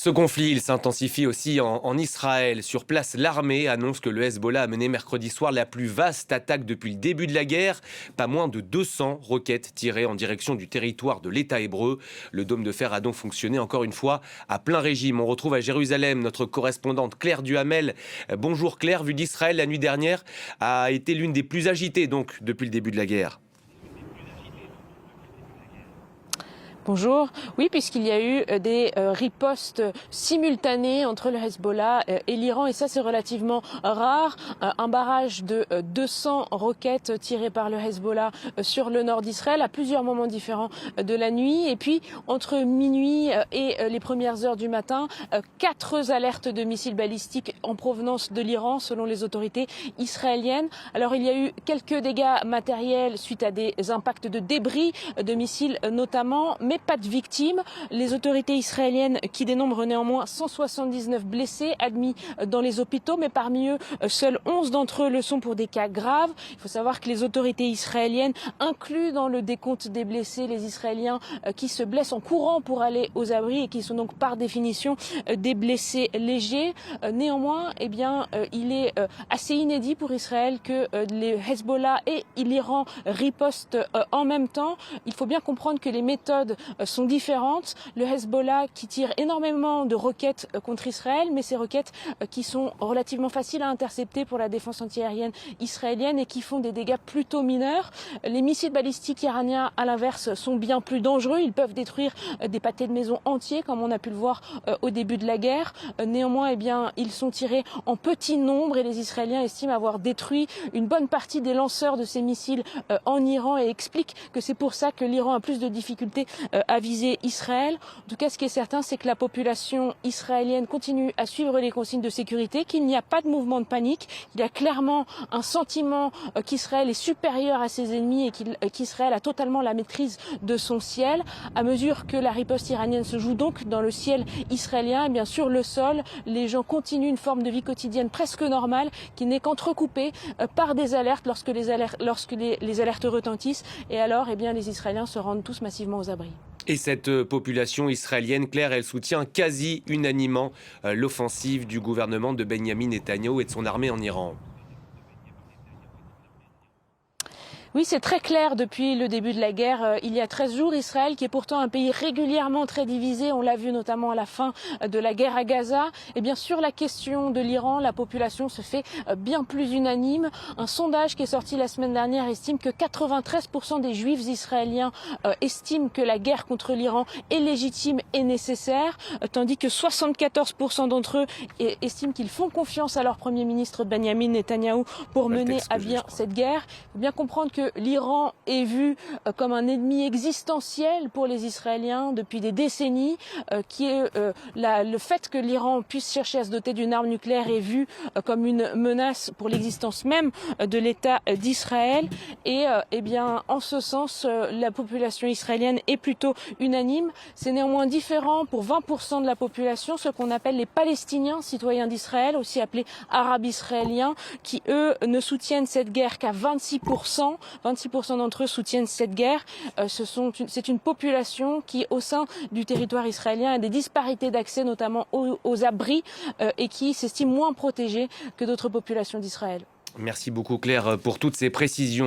Ce conflit, il s'intensifie aussi en Israël. Sur place, l'armée annonce que le Hezbollah a mené mercredi soir la plus vaste attaque depuis le début de la guerre. Pas moins de 200 roquettes tirées en direction du territoire de l'État hébreu. Le dôme de fer a donc fonctionné encore une fois à plein régime. On retrouve à Jérusalem notre correspondante Claire Duhamel. Bonjour Claire, vue d'Israël la nuit dernière a été l'une des plus agitées donc depuis le début de la guerre. Bonjour. Oui, puisqu'il y a eu des ripostes simultanées entre le Hezbollah et l'Iran, et ça c'est relativement rare. Un barrage de 200 roquettes tirées par le Hezbollah sur le nord d'Israël à plusieurs moments différents de la nuit. Et puis, entre minuit et les premières heures du matin, 4 alertes de missiles balistiques en provenance de l'Iran, selon les autorités israéliennes. Alors, il y a eu quelques dégâts matériels suite à des impacts de débris de missiles notamment, mais pas de victimes. Les autorités israéliennes qui dénombrent néanmoins 179 blessés admis dans les hôpitaux, mais parmi eux, seuls 11 d'entre eux le sont pour des cas graves. Il faut savoir que les autorités israéliennes incluent dans le décompte des blessés les Israéliens qui se blessent en courant pour aller aux abris et qui sont donc par définition des blessés légers. Néanmoins, il est assez inédit pour Israël que les Hezbollah et l'Iran ripostent en même temps. Il faut bien comprendre que les méthodes sont différentes. Le Hezbollah qui tire énormément de roquettes contre Israël, mais ces roquettes qui sont relativement faciles à intercepter pour la défense antiaérienne israélienne et qui font des dégâts plutôt mineurs. Les missiles balistiques iraniens, à l'inverse, sont bien plus dangereux. Ils peuvent détruire des pâtés de maison entiers, comme on a pu le voir au début de la guerre. Néanmoins, ils sont tirés en petit nombre et les Israéliens estiment avoir détruit une bonne partie des lanceurs de ces missiles en Iran et expliquent que c'est pour ça que l'Iran a plus de difficultés à viser Israël. En tout cas, ce qui est certain, c'est que la population israélienne continue à suivre les consignes de sécurité, qu'il n'y a pas de mouvement de panique. Il y a clairement un sentiment qu'Israël est supérieur à ses ennemis et qu'Israël a totalement la maîtrise de son ciel. À mesure que la riposte iranienne se joue donc dans le ciel israélien, et bien sur le sol, les gens continuent une forme de vie quotidienne presque normale qui n'est qu'entrecoupée par des alertes lorsque les alertes retentissent. Et alors, les Israéliens se rendent tous massivement aux abris. Et cette population israélienne, Claire, elle soutient quasi unanimement l'offensive du gouvernement de Benyamin Netanyahou et de son armée en Iran. Oui, c'est très clair depuis le début de la guerre. Il y a 13 jours, Israël, qui est pourtant un pays régulièrement très divisé, on l'a vu notamment à la fin de la guerre à Gaza. Et bien sûr, la question de l'Iran, la population se fait bien plus unanime. Un sondage qui est sorti la semaine dernière estime que 93% des juifs israéliens estiment que la guerre contre l'Iran est légitime et nécessaire, tandis que 74% d'entre eux estiment qu'ils font confiance à leur Premier ministre Benyamin Netanyahou pour mener à bien cette guerre. Il faut bien comprendre que l'Iran est vu comme un ennemi existentiel pour les Israéliens depuis des décennies, le fait que l'Iran puisse chercher à se doter d'une arme nucléaire est vu comme une menace pour l'existence même de l'État d'Israël. Et en ce sens, la population israélienne est plutôt unanime. C'est néanmoins différent pour 20% de la population, ce qu'on appelle les Palestiniens, citoyens d'Israël, aussi appelés Arabes israéliens, qui eux ne soutiennent cette guerre qu'à 26%. 26% d'entre eux soutiennent cette guerre. C'est une population qui, au sein du territoire israélien, a des disparités d'accès, notamment aux abris, et qui s'estime moins protégée que d'autres populations d'Israël. Merci beaucoup Claire pour toutes ces précisions.